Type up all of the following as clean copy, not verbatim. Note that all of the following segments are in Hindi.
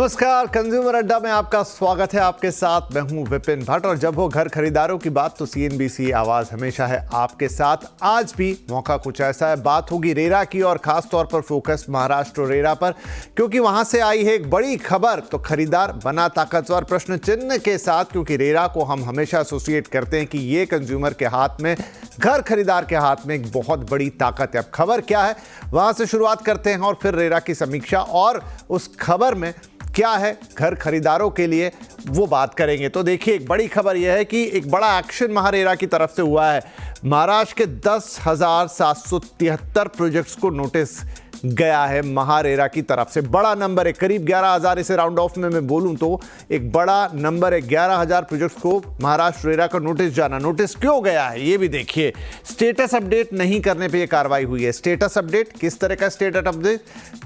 नमस्कार, कंज्यूमर अड्डा में आपका स्वागत है। आपके साथ मैं हूं विपिन भट्ट और जब हो घर खरीदारों की बात तो सीएनबीसी आवाज हमेशा है आपके साथ। आज भी मौका कुछ ऐसा है, बात होगी रेरा की और खास तौर पर फोकस महाराष्ट्र रेरा पर, क्योंकि वहां से आई है एक बड़ी खबर। तो खरीदार बना ताकतवर प्रश्न चिन्ह के साथ, क्योंकि रेरा को हम हमेशा एसोसिएट करते हैं कि ये कंज्यूमर के हाथ में, घर खरीदार के हाथ में एक बहुत बड़ी ताकत है। अब खबर क्या है वहां से शुरुआत करते हैं और फिर रेरा की समीक्षा और उस खबर में क्या है घर खरीदारों के लिए वो बात करेंगे। तो देखिए, एक बड़ी खबर यह है कि एक बड़ा एक्शन महारेरा की तरफ से हुआ है। महाराष्ट्र के 10,773 प्रोजेक्ट्स को नोटिस गया है महारेरा की तरफ से। बड़ा नंबर है, करीब 11,000। इसे राउंड ऑफ में मैं बोलूं तो एक बड़ा नंबर है। 11,000 प्रोजेक्ट्स को महाराष्ट्र रेरा का नोटिस जाना। नोटिस क्यों गया है ये भी देखिए। स्टेटस अपडेट नहीं करने पे ये कार्रवाई हुई है। स्टेटस अपडेट किस तरह का स्टेटस अपडेट?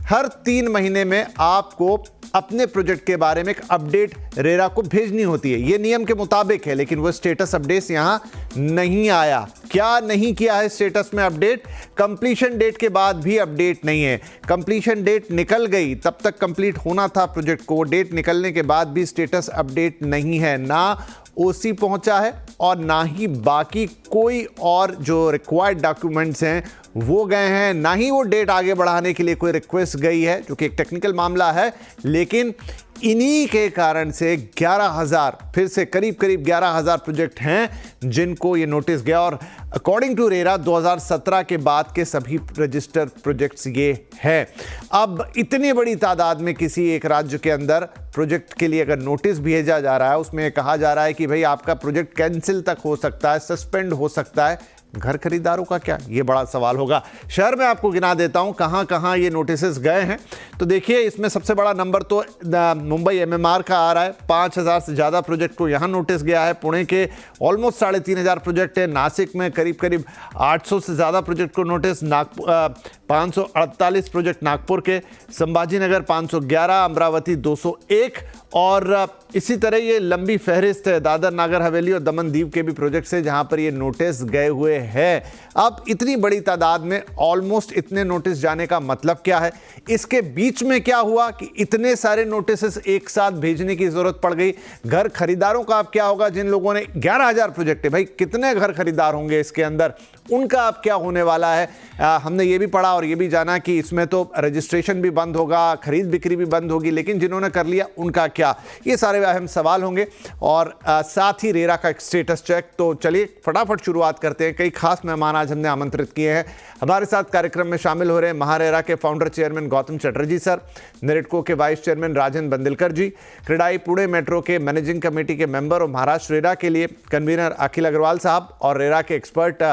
हर 3 महीने में आपको अपने प्रोजेक्ट के बारे में एक अपडेट रेरा को भेजनी होती है। यह नियम के मुताबिक है, लेकिन वो स्टेटस अपडेट यहां नहीं आया। क्या नहीं किया है स्टेटस में अपडेट? कंप्लीशन डेट के बाद भी अपडेट नहीं है। कंप्लीशन डेट निकल गई, तब तक कंप्लीट होना था प्रोजेक्ट को। डेट निकलने के बाद भी स्टेटस अपडेट नहीं है। ना ओसी पहुंचा है और ना ही बाकी कोई और जो रिक्वायर्ड डॉक्यूमेंट्स हैं वो गए हैं, ना ही वो डेट आगे बढ़ाने के लिए कोई रिक्वेस्ट गई है, जो कि एक टेक्निकल मामला है। लेकिन इन्हीं के कारण से 11,000, फिर से करीब 11,000 प्रोजेक्ट हैं जिनको ये नोटिस गया। और अकॉर्डिंग टू रेरा 2017 के बाद के सभी रजिस्टर्ड प्रोजेक्ट्स ये है। अब इतनी बड़ी तादाद में किसी एक राज्य के अंदर प्रोजेक्ट के लिए अगर नोटिस भेजा जा रहा है, उसमें कहा जा रहा है कि भाई आपका प्रोजेक्ट कैंसिल तक हो सकता है, सस्पेंड हो सकता है। घर खरीदारों का क्या, ये बड़ा सवाल होगा। शहर में आपको गिना देता हूं कहां कहां ये नोटिसेस गए हैं। तो देखिए, इसमें सबसे बड़ा नंबर तो मुंबई एमएमआर का आ रहा है। 5,000 से ज़्यादा प्रोजेक्ट को यहां नोटिस गया है। पुणे के ऑलमोस्ट 3,500 प्रोजेक्ट है। नासिक में करीब 800 से ज़्यादा प्रोजेक्ट को नोटिस। 548 प्रोजेक्ट नागपुर के। संभाजीनगर 511, अमरावती 201 और इसी तरह ये लंबी फहरिस्त है। दादर नागर हवेली और दमन दीव के भी प्रोजेक्ट्स हैं जहां पर ये नोटिस गए हुए हैं। अब इतनी बड़ी तादाद में ऑलमोस्ट इतने नोटिस जाने का मतलब क्या है? इसके बीच में क्या हुआ कि इतने सारे नोटिस एक साथ भेजने की जरूरत पड़ गई? घर खरीदारों का अब क्या होगा? जिन लोगों ने 11,000 प्रोजेक्ट है, भाई कितने घर खरीदार होंगे इसके अंदर, उनका अब क्या होने वाला है? हमने ये भी पढ़ा और ये भी जाना कि इसमें तो रजिस्ट्रेशन भी बंद होगा, खरीद बिक्री भी बंद होगी, लेकिन जिन्होंने कर लिया उनका क्या? ये सारे अहम सवाल होंगे और साथ ही रेरा का एक स्टेटस चेक। तो चलिए फटाफट शुरुआत करते हैं। कई खास मेहमान आज हमने आमंत्रित किए हैं। हमारे साथ कार्यक्रम में शामिल हो रहे हैं महारेरा के founder chairman Gautam Chatterjee sir, NAREDCO के vice chairman Rajan Bandilkar ji, CREDAI Pune metro के मैनेजिंग कमेटी के मेंबर और महाराष्ट्र रेरा के लिए कन्वीनर अखिल अग्रवाल साहब और रेरा के एक्सपर्ट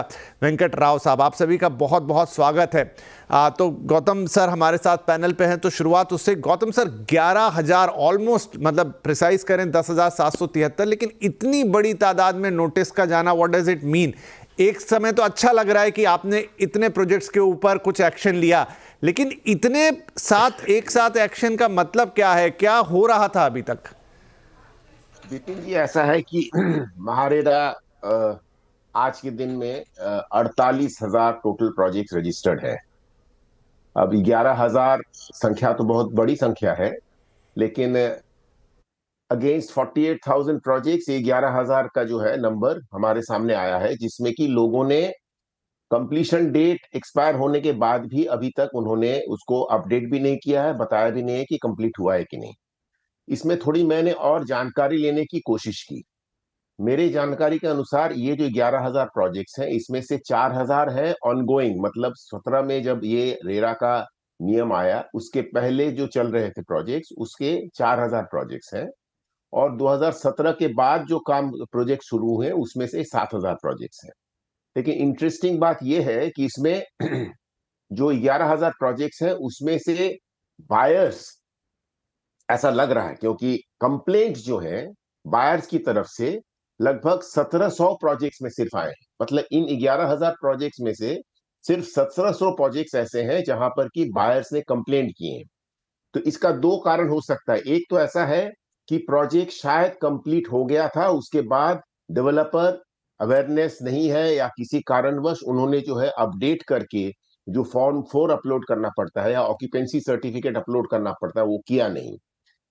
वेंकट राव साहब। आप सभी का बहुत बहुत स्वागत है। तो गौतम सर हमारे साथ पैनल पे हैं, तो शुरुआत उससे। गौतम सर, 11,000 ऑलमोस्ट, मतलब प्रिसाइज करें 10,773, लेकिन इतनी बड़ी तादाद में नोटिस का जाना, व्हाट डज इट मीन? एक समय तो अच्छा लग रहा है कि आपने इतने प्रोजेक्ट्स के ऊपर कुछ एक्शन लिया, लेकिन इतने साथ एक साथ एक्शन का मतलब क्या है? क्या हो रहा था अभी तक? विपिन जी, ऐसा है कि महारेरा आज के दिन में 48,000 टोटल प्रोजेक्ट रजिस्टर्ड है। अब 11,000 संख्या तो बहुत बड़ी संख्या है, लेकिन अगेंस्ट 48,000 प्रोजेक्ट्स ये 11,000 का जो है नंबर हमारे सामने आया है, जिसमें कि लोगों ने कंप्लीशन डेट एक्सपायर होने के बाद भी अभी तक उन्होंने उसको अपडेट भी नहीं किया है, बताया भी नहीं है कि कंप्लीट हुआ है कि नहीं। इसमें थोड़ी मैंने और जानकारी लेने की कोशिश की। मेरी जानकारी के अनुसार ये जो 11,000 प्रोजेक्ट्स हैं, इसमें से 4,000 है ऑनगोइंग, मतलब 17 में जब ये रेरा का नियम आया उसके पहले जो चल रहे थे प्रोजेक्ट्स, उसके 4,000 प्रोजेक्ट्स हैं। और 2017 के बाद जो काम प्रोजेक्ट शुरू हुए उसमें से 7,000 प्रोजेक्ट्स हैं। लेकिन इंटरेस्टिंग बात यह है कि इसमें जो 11,000 प्रोजेक्ट्स हैं उसमें से बायर्स, ऐसा लग रहा है क्योंकि कंप्लेंट जो है बायर्स की तरफ से लगभग 1,700 प्रोजेक्ट्स में सिर्फ आए हैं। मतलब इन 11,000 प्रोजेक्ट्स में से सिर्फ 1,700 प्रोजेक्ट्स ऐसे हैं जहां पर कि बायर्स ने कंप्लेंट किए हैं। तो इसका दो कारण हो सकता है। एक तो ऐसा है कि प्रोजेक्ट शायद कंप्लीट हो गया था, उसके बाद डेवलपर अवेयरनेस नहीं है या किसी कारणवश उन्होंने जो है अपडेट करके जो फॉर्म 4 अपलोड करना पड़ता है या ऑक्यूपेंसी सर्टिफिकेट अपलोड करना पड़ता है वो किया नहीं।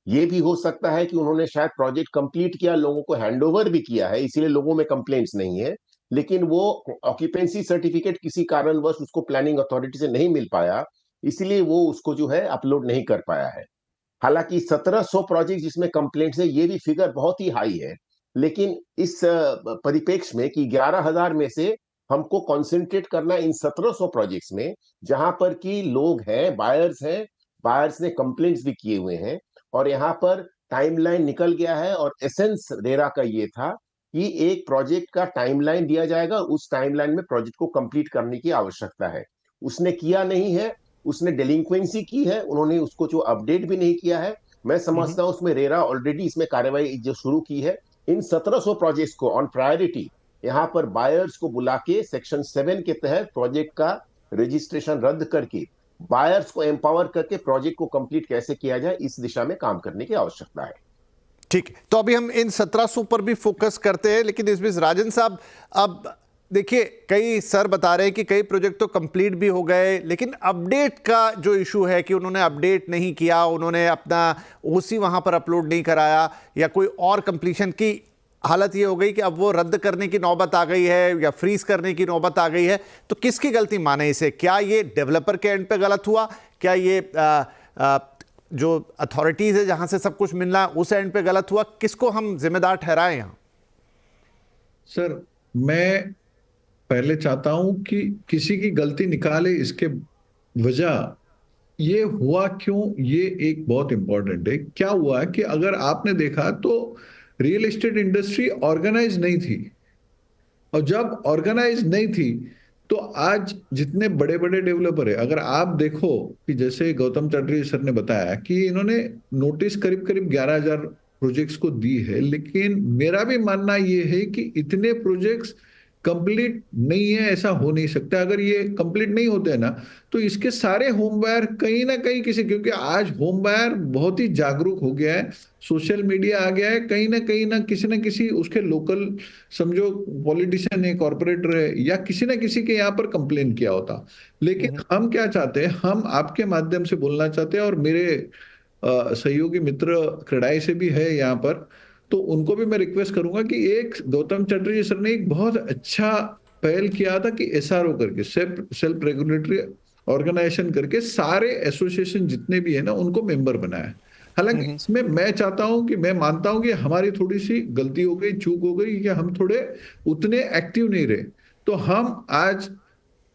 ये भी हो सकता है कि उन्होंने शायद प्रोजेक्ट कंप्लीट किया, लोगों को हैंडओवर भी किया है, इसीलिए लोगों में कंप्लेंट्स नहीं है, लेकिन वो ऑक्यूपेंसी सर्टिफिकेट किसी कारणवश उसको प्लानिंग अथॉरिटी से नहीं मिल पाया, इसलिए वो उसको जो है अपलोड नहीं कर पाया है। हालांकि 1700 प्रोजेक्ट जिसमें कंप्लेंट्स है, ये भी फिगर बहुत ही हाई है, लेकिन इस परिप्रेक्ष्य में कि 11,000 में से हमको कंसंट्रेट करना इन 1700 प्रोजेक्ट्स में, जहां पर कि लोग हैं, बायर्स ने कंप्लेंट्स भी किए हुए हैं, और यहाँ पर टाइमलाइन निकल गया है, और एसेंस रेरा का ये था कि एक प्रोजेक्ट का टाइमलाइन दिया जाएगा, उस टाइमलाइन में प्रोजेक्ट को कंप्लीट करने की आवश्यकता है। उसने किया नहीं है, उसने डेलिंक्वेंसी की है, उन्होंने उसको जो अपडेट भी नहीं किया है। मैं हम्म। समझता हूं उसमें रेरा ऑलरेडी इसमें कार्रवाई जो शुरू की है, इन 1700 प्रोजेक्ट्स को ऑन प्रायोरिटी यहाँ पर बायर्स को बुला के सेक्शन 7 के तहत प्रोजेक्ट का रजिस्ट्रेशन रद्द करके बायर्स को एम्पावर करके प्रोजेक्ट को कंप्लीट कैसे किया जाए, इस दिशा में काम करने की आवश्यकता है। ठीक है, तो अभी हम इन 1700 पर भी फोकस करते हैं, लेकिन इस बीच राजन साहब, अब देखिए कई सर बता रहे हैं कि कई प्रोजेक्ट तो कंप्लीट भी हो गए, लेकिन अपडेट का जो इशू है कि उन्होंने अपडेट नहीं किया, उन्होंने अपना ओसी वहां पर अपलोड नहीं कराया, या कोई और कंप्लीशन की हालत ये हो गई कि अब वो रद्द करने की नौबत आ गई है या फ्रीज करने की नौबत आ गई है, तो किसकी गलती माने इसे? क्या ये डेवलपर के एंड पे गलत हुआ? क्या ये जो अथॉरिटीज है जहां से सब कुछ मिलना है उस एंड पे गलत हुआ? किसको हम जिम्मेदार ठहराएं यहां? सर, मैं पहले चाहता हूं कि किसी की गलती निकाले, इसके वजह ये हुआ क्यों, ये एक बहुत इंपॉर्टेंट है। क्या हुआ है कि अगर आपने देखा तो रियल एस्टेट इंडस्ट्री ऑर्गेनाइज नहीं थी, और जब ऑर्गेनाइज नहीं थी तो आज जितने बड़े बड़े डेवलपर है, अगर आप देखो कि जैसे गौतम चटर्जी सर ने बताया कि इन्होंने नोटिस करीब करीब 11,000 प्रोजेक्ट्स को दी है, लेकिन मेरा भी मानना ये है कि इतने प्रोजेक्ट्स कंप्लीट नहीं है, ऐसा हो नहीं सकता। अगर ये कंप्लीट नहीं होते हैं ना, तो इसके सारे होम बायर कहीं ना कहीं किसी, क्योंकि आज होम बायर बहुत ही जागरूक हो गया है, सोशल मीडिया आ गया है, कहीं ना किसी उसके लोकल, समझो पॉलिटिशियन है, कॉर्पोरेटर है, या किसी ना किसी के यहाँ पर कंप्लेन किया होता। लेकिन हम क्या चाहते हैं, हम आपके माध्यम से बोलना चाहते हैं, और मेरे सहयोगी मित्र क्रेडाई से भी है यहाँ पर, तो उनको भी मैं रिक्वेस्ट करूंगा कि एक गौतम चटर्जी सर ने एक बहुत अच्छा पहल किया था कि एसआरओ करके, सेल्फ रेगुलेटरी ऑर्गेनाइजेशन करके सारे एसोसिएशन जितने भी है ना उनको मेंबर बनाया। हालांकि इसमें मैं चाहता हूं कि, मैं मानता हूं कि हमारी थोड़ी सी गलती हो गई, चूक हो गई, कि हम थोड़े उतने एक्टिव नहीं रहे। तो हम आज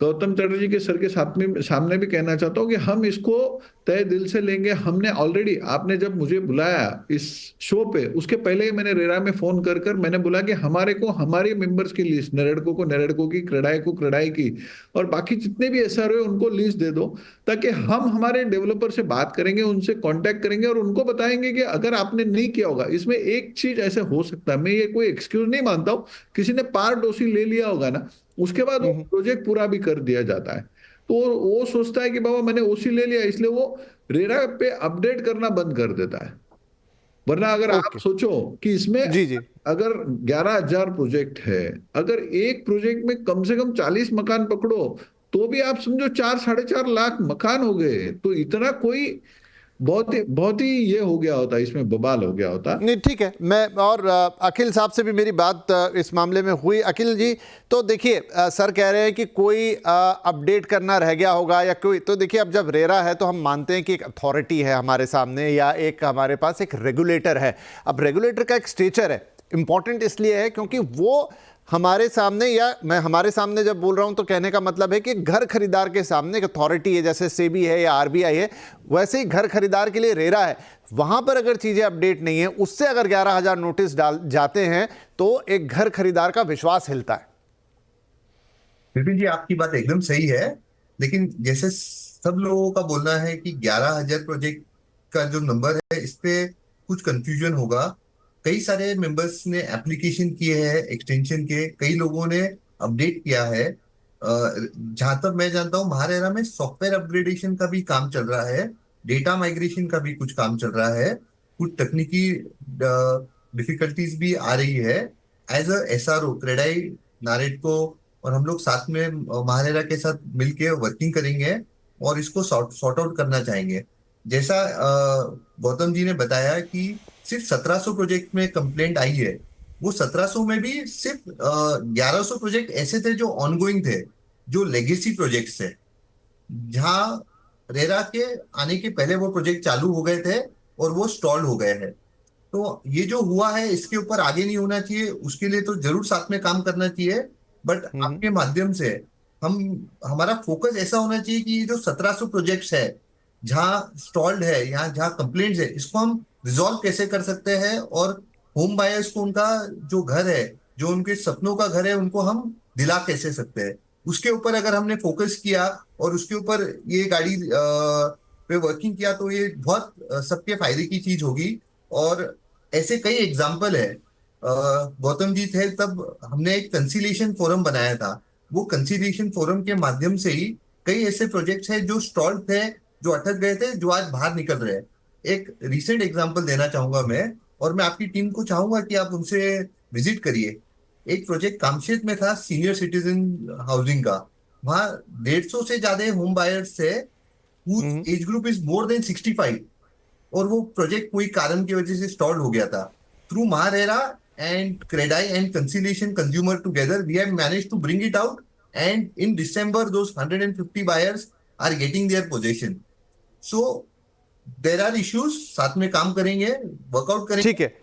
गौतम चटर्जी के सर के साथ में सामने भी कहना चाहता हूं कि हम इसको तय दिल से लेंगे। हमने ऑलरेडी, आपने जब मुझे बुलाया इस शो पे, उसके पहले ही मैंने रेरा में फोन कर कर मैंने बोला कि हमारे को हमारे मेंबर्स की लिस्ट, नेरेडको को नेरेडको की, क्रेडाई को क्रेडाई की, और बाकी जितने भी एसआरओ उनको लिस्ट दे दो, ताकि हम हमारे डेवलपर से बात करेंगे, उनसे कांटेक्ट करेंगे और उनको बताएंगे कि अगर आपने नहीं किया होगा, इसमें एक चीज ऐसे हो सकता है, मैं ये कोई एक्सक्यूज नहीं मानता हूं, किसी ने पार डोसी ले लिया होगा ना, उसके बाद वो प्रोजेक्ट पूरा भी कर दिया जाता है, तो वो सोचता है कि बाबा मैंने ओसी ले लिया, इसलिए वो रेरा पे अपडेट करना बंद कर देता है। वरना अगर आप ओके। सोचो कि इसमें जी जी। अगर 11,000 प्रोजेक्ट है, अगर एक प्रोजेक्ट में कम से कम 40 मकान पकड़ो, तो भी आप समझो 4-4.5 लाख मकान हो गए, तो इतना कोई बहुत ही ये हो गया होता, इसमें बवाल हो गया होता। नहीं ठीक है, मैं और अखिल साहब से भी मेरी बात इस मामले में हुई। अखिल जी, तो देखिए सर कह रहे हैं कि कोई अपडेट करना रह गया होगा या कोई, तो देखिए अब जब रेरा है तो हम मानते हैं कि एक अथॉरिटी है हमारे सामने, या एक हमारे पास एक रेगुलेटर है। अब रेगुलेटर का एक स्टेचर है, इंपॉर्टेंट इसलिए है क्योंकि वो हमारे सामने, या मैं हमारे सामने जब बोल रहा हूं तो कहने का मतलब है कि घर खरीदार के सामने एक अथॉरिटी है, जैसे सेबी है या आरबीआई है, वैसे ही घर खरीदार के लिए रेरा है। वहां पर अगर चीजें अपडेट नहीं है, उससे अगर 11,000 नोटिस डाल जाते हैं तो एक घर खरीदार का विश्वास हिलता है। विपिन जी, आपकी बात एकदम सही है, लेकिन जैसे सब लोगों का बोलना है कि 11,000 प्रोजेक्ट का जो नंबर है, इस पे कुछ कंफ्यूजन होगा। कई सारे मेंबर्स ने एप्लीकेशन किए हैं एक्सटेंशन के, कई लोगों ने अपडेट किया है। जहां तक मैं जानता हूँ, महारेरा में सॉफ्टवेयर अपग्रेडेशन का भी काम चल रहा है, डेटा माइग्रेशन का भी कुछ काम चल रहा है, कुछ तकनीकी डिफिकल्टीज भी आ रही है। एज अ एसआरओ क्रेडाई, नारेडको और हम लोग साथ में महारेरा के साथ मिलके वर्किंग करेंगे और इसको सॉर्ट आउट करना चाहेंगे। जैसा गौतम जी ने बताया कि सिर्फ 1700 प्रोजेक्ट में कंप्लेंट आई है, वो 1700 में भी सिर्फ 1100 प्रोजेक्ट ऐसे थे जो ऑनगोइंग थे, जो लेगेसी प्रोजेक्ट्स थे, जहां रेरा के आने के पहले वो प्रोजेक्ट चालू हो गए थे और वो स्टॉल हो गए हैं। तो ये जो हुआ है इसके ऊपर आगे नहीं होना चाहिए, उसके लिए तो जरूर साथ में काम करना चाहिए। बट हम्म। आपके माध्यम से हम हमारा फोकस ऐसा होना चाहिए कि ये जो 1700 प्रोजेक्ट्स है जहाँ स्टॉल्ड है या जहाँ कंप्लेंट्स है, इसको हम रिजॉल्व कैसे कर सकते हैं, और होम बायर्स को उनका जो घर है, जो उनके सपनों का घर है, उनको हम दिला कैसे सकते हैं, उसके ऊपर अगर हमने फोकस किया और उसके ऊपर ये गाड़ी पे वर्किंग किया तो ये बहुत सबके फायदे की चीज होगी। और ऐसे कई एग्जाम्पल है। गौतम जी थे तब हमने एक कंसीलिएशन फोरम बनाया था, वो कंसीलिएशन फोरम के माध्यम से ही कई ऐसे प्रोजेक्ट्स हैं जो स्टॉल थे, जो अटक गए थे, जो आज बाहर निकल रहे हैं। एक रिसेंट एग्जांपल देना चाहूंगा मैं, और मैं आपकी टीम को चाहूंगा कि आप उनसे विजिट करिए। एक प्रोजेक्ट कामशेत में था, सीनियर सिटीजन हाउसिंग का। वहाँ 150 से ज्यादा होम बायर्स थे, hmm. Age group is more than 65, और वो प्रोजेक्ट कोई कारण की वजह से स्टॉल हो गया था। Through MahaRERA and CREDAI and conciliation consumer together we have manage to bring it out, and in December those 150 buyers are getting their possession. So there are issues, साथ में काम करेंगे, वर्कआउट करेंगे, ठीक है,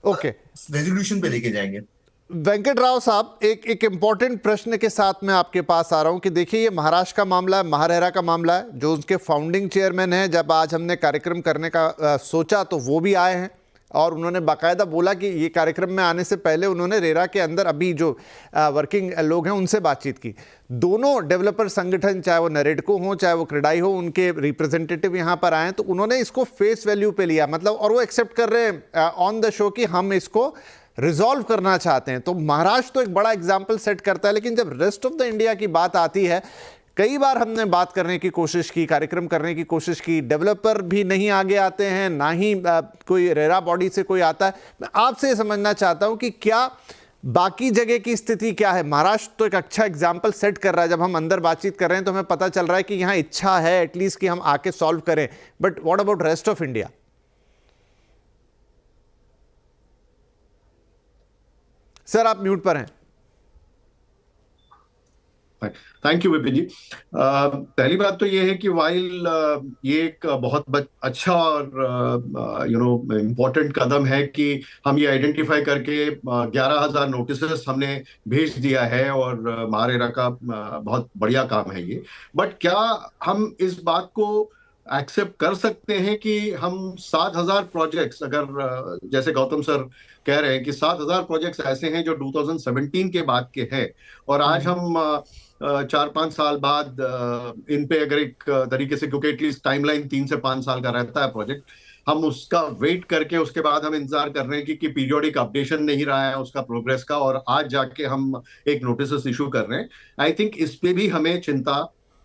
ओके। रेजोल्यूशन पे लेके जाएंगे। वेंकट राव साहब, एक इम्पॉर्टेंट प्रश्न के साथ मैं आपके पास आ रहा हूं कि देखिए, ये महाराष्ट्र का मामला है, महारेरा का मामला है, जो उसके फाउंडिंग चेयरमैन हैं, जब आज हमने कार्यक्रम करने का सोचा तो वो भी आए हैं, और उन्होंने बाकायदा बोला कि ये कार्यक्रम में आने से पहले उन्होंने रेरा के अंदर अभी जो वर्किंग लोग हैं उनसे बातचीत की। दोनों डेवलपर संगठन, चाहे वो नरेडको हो चाहे वो क्रेडाई हो, उनके रिप्रेजेंटेटिव यहाँ पर आए, तो उन्होंने इसको फेस वैल्यू पे लिया, मतलब, और वो एक्सेप्ट कर रहे हैं ऑन द शो कि हम इसको रिजॉल्व करना चाहते हैं। तो महाराष्ट्र तो एक बड़ा एग्जाम्पल सेट करता है, लेकिन जब रेस्ट ऑफ द इंडिया की बात आती है, कई बार हमने बात करने की कोशिश की, कार्यक्रम करने की कोशिश की, डेवलपर भी नहीं आगे आते हैं, ना ही कोई रेरा बॉडी से कोई आता है। मैं आपसे ये समझना चाहता हूं कि क्या बाकी जगह की स्थिति क्या है। महाराष्ट्र तो एक अच्छा एग्जाम्पल सेट कर रहा है, जब हम अंदर बातचीत कर रहे हैं तो हमें पता चल रहा है कि यहाँ इच्छा है एटलीस्ट कि हम आके सॉल्व करें, but what about rest of India? Sir, आप म्यूट पर हैं। थैंक यू विपिन जी। पहली बात तो ये है कि वाइल ये एक बहुत अच्छा और इम्पोर्टेंट कदम है कि हम ये आइडेंटिफाई करके 11,000 नोटिस हमने भेज दिया है, और महारेरा का बहुत बढ़िया काम है ये। बट क्या हम इस बात को एक्सेप्ट कर सकते हैं कि हम 7,000 प्रोजेक्ट्स, अगर जैसे गौतम सर कह रहे हैं कि 7,000 प्रोजेक्ट्स ऐसे हैं जो 2017 के बाद के हैं, और आज हम 4-5 साल बाद इन पे अगर एक तरीके से, क्योंकि एटलीस्ट टाइमलाइन 3 से 5 साल का रहता है प्रोजेक्ट, हम उसका वेट करके उसके बाद हम इंतजार कर रहे हैं कि पीरियोडिक अपडेशन नहीं रहा है उसका प्रोग्रेस का, और आज जाके हम एक नोटिस इशू कर रहे हैं। आई थिंक इस पे भी हमें चिंता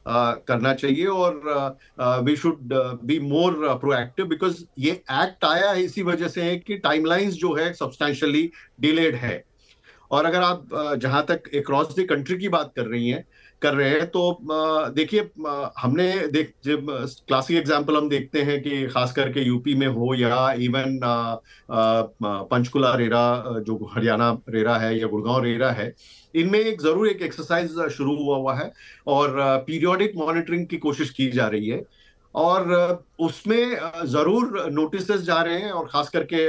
करना चाहिए, और we should be more proactive, because ये एक्ट आया है इसी वजह से है कि टाइमलाइंस जो है सब्सटैंशियली डिलेड है। और अगर आप जहां तक अक्रॉस द कंट्री की बात कर रहे हैं तो देखिए, हमने जब क्लासिक एग्जांपल हम देखते हैं कि खास करके यूपी में हो या इवन पंचकुला रेरा, जो हरियाणा रेरा है या गुड़गांव रेरा है, इनमें जरूर एक एक्सरसाइज शुरू हुआ है, और पीरियोडिक मॉनिटरिंग की कोशिश की जा रही है, और उसमें जरूर नोटिस जा रहे हैं। और खास करके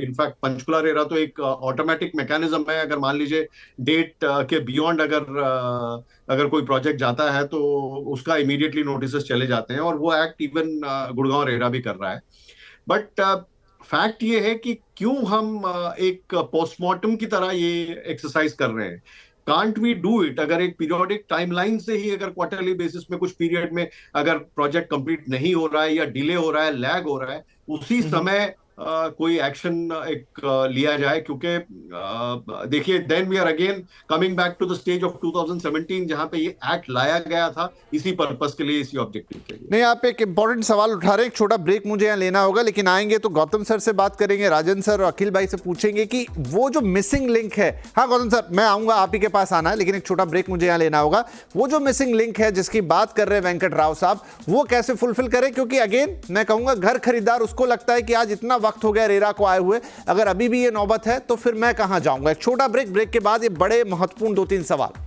इनफैक्ट पंचकुला रेरा तो एक ऑटोमेटिक मैकेनिज्म है, अगर मान लीजिए डेट के बियॉन्ड अगर कोई प्रोजेक्ट जाता है तो उसका इमीडिएटली नोटिस चले जाते हैं, और वो एक्ट इवन गुड़गांव रेरा भी कर रहा है। बट फैक्ट ये है कि क्यों हम एक पोस्टमार्टम की तरह ये एक्सरसाइज कर रहे हैं? Can't we do it? अगर एक पीरियोडिक टाइमलाइन से ही, अगर क्वार्टरली बेसिस में कुछ पीरियड में अगर प्रोजेक्ट कंप्लीट नहीं हो रहा है या डिले हो रहा है, लैग हो रहा है, उसी समय कोई एक्शन लिया जाए, क्योंकि देखिए then we are again coming back to the stage of 2017 जहां पे ये एक्ट लाया गया था इसी पर्पस के लिए, इसी ऑब्जेक्टिव के लिए। नहीं, आप एक इंपॉर्टेंट सवाल उठा रहे हैं, एक छोटा ब्रेक मुझे यहाँ लेना होगा, लेकिन आएंगे तो गौतम सर से बात करेंगे, राजन सर और अखिल भाई से पूछेंगे कि वो जो मिसिंग लिंक है। हाँ गौतम सर, मैं आऊंगा, आप ही के पास आना है, लेकिन एक छोटा ब्रेक मुझे यहाँ लेना होगा। वो जो मिसिंग लिंक है जिसकी बात कर रहे हैं वेंकट राव साहब, वो कैसे फुलफिल करें? क्योंकि अगेन मैं कहूंगा घर खरीदार उसको लगता है कि आज इतना वक्त हो गया रेरा को आए हुए, अगर अभी भी ये नौबत है तो फिर मैं कहां जाऊंगा। एक छोटा ब्रेक, ब्रेक के बाद ये बड़े महत्वपूर्ण 2-3 सवाल।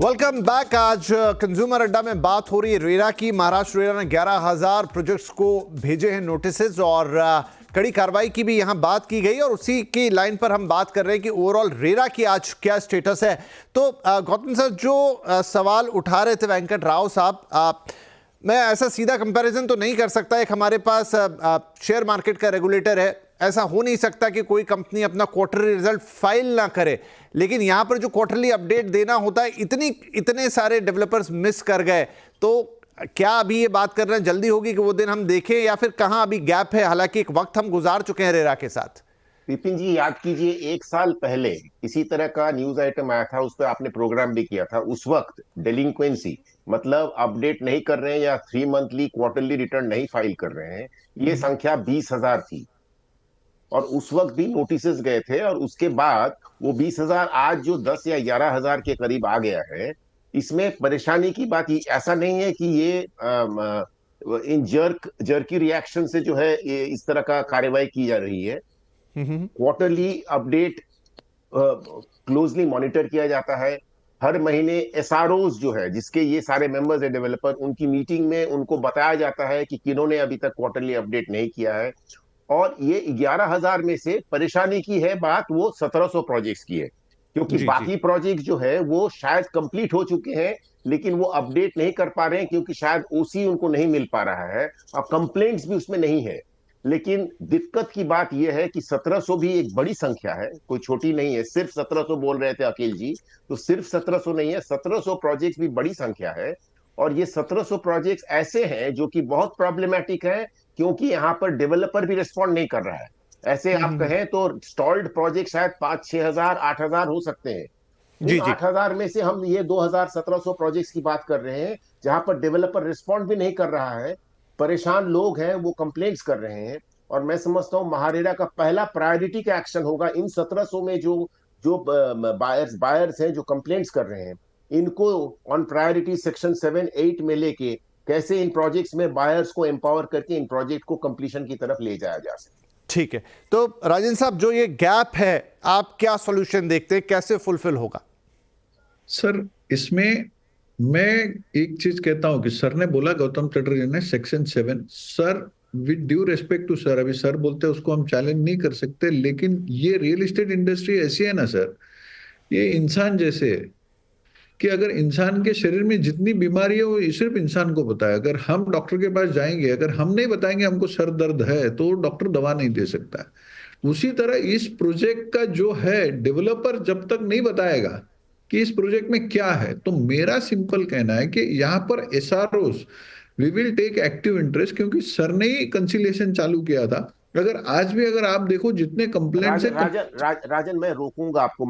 Welcome back. आज कंज्यूमर अड्डा में बात हो रही है रेरा की। महाराष्ट्र रेरा ने 11,000 प्रोजेक्ट्स को भेजे हैं नोटिसेस, और कड़ी कार्रवाई की भी यहां बात की गई, और उसी की लाइन पर हम बात कर रहे हैं कि ओवरऑल रेरा की आज क्या स्टेटस है। तो गौतम सर, जो सवाल उठा रहे थे वेंकट राव साहब, मैं ऐसा सीधा कंपैरिजन तो नहीं कर सकता। एक हमारे पास शेयर मार्केट का रेगुलेटर है, ऐसा हो नहीं सकता कि कोई कंपनी अपना क्वार्टरली रिजल्ट फाइल ना करे, लेकिन यहां पर जो क्वार्टरली अपडेट देना होता है, इतने सारे डेवलपर्स मिस कर गए। तो क्या अभी ये बात करना जल्दी होगी कि वो दिन हम देखें, या फिर कहां अभी गैप है? हालांकि एक वक्त हम गुजार चुके हैं रेरा के साथ। विपिन जी, याद कीजिए 1 साल पहले इसी तरह का न्यूज आइटम आया था, उस पर आपने प्रोग्राम भी किया था। उस वक्त डेलिंक्वेंसी मतलब अपडेट नहीं कर रहे हैं या 3 मंथली क्वार्टरली रिटर्न नहीं फाइल कर रहे हैं, ये संख्या 20,000 थी, और उस वक्त भी नोटिसेस गए थे। और उसके बाद वो 20,000 आज जो 10 या 11,000 के करीब आ गया है। इसमें परेशानी की बात ऐसा नहीं है कि ये इन जर्की रिएक्शन से जो है ये इस तरह का कार्रवाई की जा रही है। क्वार्टरली अपडेट क्लोजली मॉनिटर किया जाता है। हर महीने एसआरओज जो है, जिसके ये सारे मेंबर्स है डेवलपर, उनकी मीटिंग में उनको बताया जाता है कि किन्होंने अभी तक क्वार्टरली अपडेट नहीं किया है। और ये 11,000 में से परेशानी की है बात, वो 1,700 प्रोजेक्ट्स की है, क्योंकि बाकी प्रोजेक्ट जो है वो शायद कंप्लीट हो चुके हैं, लेकिन वो अपडेट नहीं कर पा रहे हैं क्योंकि शायद ओसी उनको नहीं मिल पा रहा है, और कंप्लेंट्स भी उसमें नहीं है। लेकिन दिक्कत की बात यह है कि 1,700 भी एक बड़ी संख्या है, कोई छोटी नहीं है। सिर्फ 1,700 बोल रहे थे अखिल जी, तो सिर्फ 1,700 नहीं है, 1,700 प्रोजेक्ट्स भी बड़ी संख्या है। और ये 1,700 प्रोजेक्ट्स ऐसे हैं जो कि बहुत प्रॉब्लमैटिक है, क्योंकि यहाँ पर डेवलपर भी रिस्पॉन्ड नहीं कर रहा है। ऐसे आप कहें तो स्टॉल्ड प्रोजेक्ट शायद 5-6,000 8,000 हो सकते हैं। जी, 8,000 में से हम ये 2,1700 प्रोजेक्ट्स की बात कर रहे हैं, जहां पर डेवलपर रिस्पॉन्ड भी नहीं कर रहा है। परेशान लोग हैं, वो कंप्लेंट्स कर रहे हैं। और मैं समझता हूं महारेरा का पहला प्रायोरिटी का एक्शन होगा इन 1,700 में जो जो बायर्स हैं जो कंप्लेंट्स कर रहे हैं, इनको ऑन प्रायोरिटी सेक्शन 7-8 में लेके कैसे इन प्रोजेक्ट्स में बायर्स को एम्पावर करके इन प्रोजेक्ट को कंप्लीशन की तरफ ले जाया जा सके। ठीक है, तो राजन साहब, जो ये गैप है, आप क्या सॉल्यूशन देखते हैं, कैसे फुलफिल होगा? सर, इसमें मैं एक चीज कहता हूं कि सर ने बोला, गौतम चटर्जी ने, section 7, sir with due respect to sir, अभी सर बोलते हैं उसको हम चैलेंज नहीं कर सकते, लेकिन ये रियल एस्टेट इंडस्ट्री ऐसी है ना सर, ये इंसान जैसे है कि अगर इंसान के शरीर में जितनी बीमारी है वो सिर्फ इंसान को पता है। अगर हम डॉक्टर के पास जाएंगे, अगर हम नहीं बताएंगे हमको सर दर्द है, तो डॉक्टर दवा नहीं दे सकता है। उसी तरह इस प्रोजेक्ट का जो है, डेवलपर जब तक नहीं बताएगा कि इस प्रोजेक्ट में क्या है, तो मेरा सिंपल कहना है कि यहाँ पर SROs we will take active interest, क्योंकि सर ने ही कंसिलिएशन चालू किया था। अगर आज भी अगर आप देखो जितने कंप्लेंट्स है, राजन मैं रोकूंगा आपको।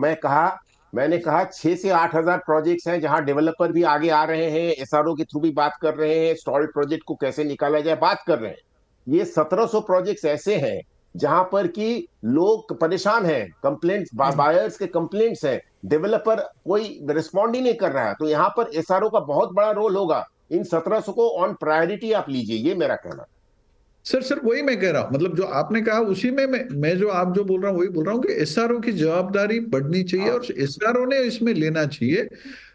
मैंने कहा 6 से 8,000 प्रोजेक्ट्स हैं जहां डेवलपर भी आगे आ रहे हैं, एसआरओ के थ्रू भी बात कर रहे हैं, स्टॉल्ड प्रोजेक्ट को कैसे निकाला जाए बात कर रहे हैं। ये 1,700 प्रोजेक्ट्स ऐसे हैं जहां पर कि लोग परेशान हैं, कंप्लेंट्स, बायर्स के कंप्लेंट्स हैं, डेवलपर कोई रिस्पॉन्ड ही नहीं कर रहा है। तो यहाँ पर एसआरओ का बहुत बड़ा रोल होगा। इन 1,700 को ऑन प्रायोरिटी आप लीजिए, ये मेरा कहना। सर वही मैं कह रहा हूं, मतलब जो आपने कहा उसी में मैं जो आप जो बोल रहा हूँ वही बोल रहा हूँ कि एसआरओ की जवाबदारी बढ़नी चाहिए और एसआरओ ने इसमें लेना चाहिए।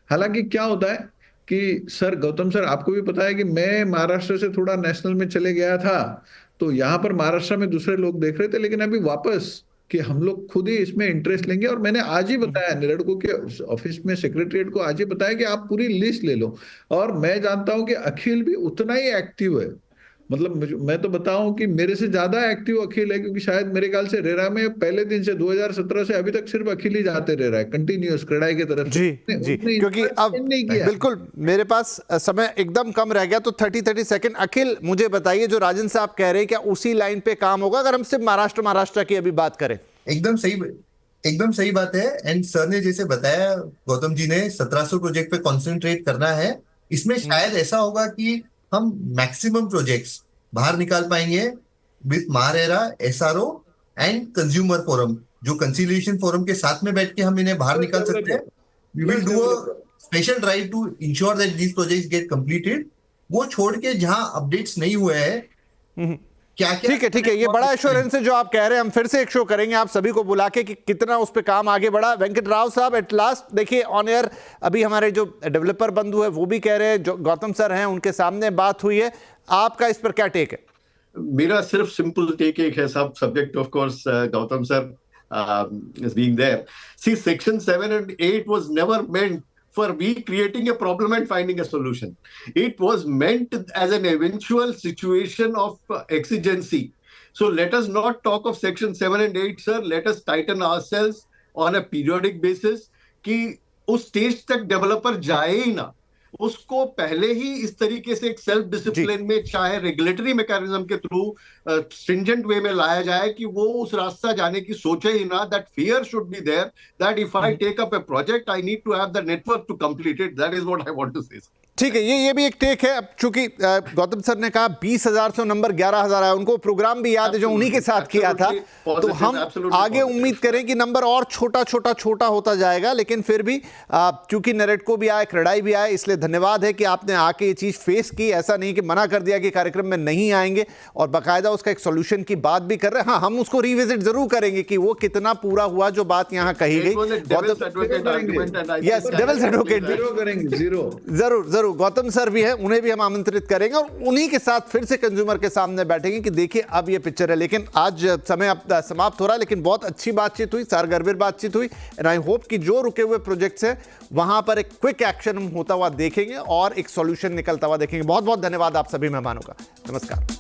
हालांकि क्या होता है कि सर, गौतम सर, आपको भी पता है कि मैं महाराष्ट्र से थोड़ा नेशनल में चले गया था, तो यहाँ पर महाराष्ट्र में दूसरे लोग देख रहे थे, लेकिन अभी वापस कि हम लोग खुद ही इसमें इंटरेस्ट लेंगे। और मैंने आज ही बताया निरडको के ऑफिस में, सेक्रेटरीट को आज ही बताया कि आप पूरी लिस्ट ले लो। और मैं जानता हूं कि अखिल भी उतना ही एक्टिव है, मतलब मैं तो बताऊं कि मेरे से ज्यादा एक्टिव अखिल है, क्योंकि शायद मेरे ख्याल से रेरा में पहले दिन से 2017 से अभी तक सिर्फ अखिल ही जाते रह रहा है कंटिन्यूअस क्रेडाई की तरफ से। जी उसने जी, क्योंकि इतना अब नहीं किया। बिल्कुल मेरे पास समय एकदम कम रह गया, तो 30 सेकंड अखिल मुझे बताइए, जो राजन साहब कह रहे हैं क्या उसी लाइन पे काम होगा अगर हम सिर्फ महाराष्ट्र की अभी बात करें? एकदम सही बात है। एंड सर ने जैसे बताया, गौतम जी ने 1700 प्रोजेक्ट पे कंसंट्रेट करना है। इसमें शायद ऐसा होगा कि हम मैक्सिमम प्रोजेक्ट्स बाहर निकाल पाएंगे with MahaRERA, SRO and consumer forum, जो कंसिलिएशन फोरम के साथ में बैठ के हम इन्हें बाहर निकाल सकते हैं। We will do a special drive to ensure that these projects get completed. वो छोड़ के जहां अपडेट्स नहीं हुए हैं, क्या क्या ठीक है, ये बड़ा एश्योरेंस है जो आप कह रहे हैं। हम फिर से एक शो करेंगे आप सभी को बुला के कि कितना उस पे काम आगे बढ़ा। वेंकट राव साहब, एट लास्ट देखिए ऑन एयर अभी हमारे जो डेवलपर बंधु है वो भी कह रहे हैं, जो गौतम सर हैं उनके सामने बात हुई है, आपका इस पर क्या टेक है? मेरा सिर्फ सिंपल टेक एक है, सब subject of course Gautam sir is being there. See, section 7 and 8 was never meant for we creating a problem and finding a solution. It was meant as an eventual situation of exigency. So let us not talk of section 7 and 8, sir. Let us tighten ourselves on a periodic basis कि उस स्टेज तक डेवलपर जाए ही ना, उसको पहले ही इस तरीके से एक सेल्फ डिसिप्लिन में, चाहे रेगुलेटरी मैकेनिज्म के थ्रू स्ट्रिंजेंट वे में लाया जाए कि वो उस रास्ता जाने की सोचे ही ना। That fear should be there that if I take up a project I need to have the network to complete it. That is what I want to say. ठीक है, ये भी एक टेक है। अब चूंकि गौतम सर ने कहा 20,000 से नंबर 11,000 आया, उनको प्रोग्राम भी याद है जो उन्हीं के साथ किया था, तो हम आगे उम्मीद करें कि नंबर और छोटा होता जाएगा। लेकिन फिर भी चूंकि नरेटको भी आए, क्रेडाई भी आए, इसलिए धन्यवाद है कि आपने आके ये चीज फेस की। ऐसा नहीं कि मना कर दिया कि कार्यक्रम में नहीं आएंगे, और बाकायदा उसका एक सोल्यूशन की बात भी कर रहे हैं। हाँ, हम उसको रिविजिट जरूर करेंगे कि वो कितना पूरा हुआ जो बात यहाँ कही गई। यस, डेविल्स एडवोकेट जरूर गौतम सर भी है, उन्हें भी हम आमंत्रित करेंगे और उन्हीं के साथ फिर से कंज्यूमर के सामने बैठेंगे कि देखिए अब ये पिक्चर है। लेकिन आज समय अब समाप्त हो रहा है, लेकिन बहुत अच्छी बातचीत हुई, सारगर्भित बातचीत हुई। एंड आई होप कि जो रुके हुए प्रोजेक्ट्स हैं वहां पर एक क्विक एक्शन होता हुआ देखेंगे और एक सॉल्यूशन निकलता हुआ देखेंगे। बहुत बहुत धन्यवाद आप सभी मेहमानों का। नमस्कार।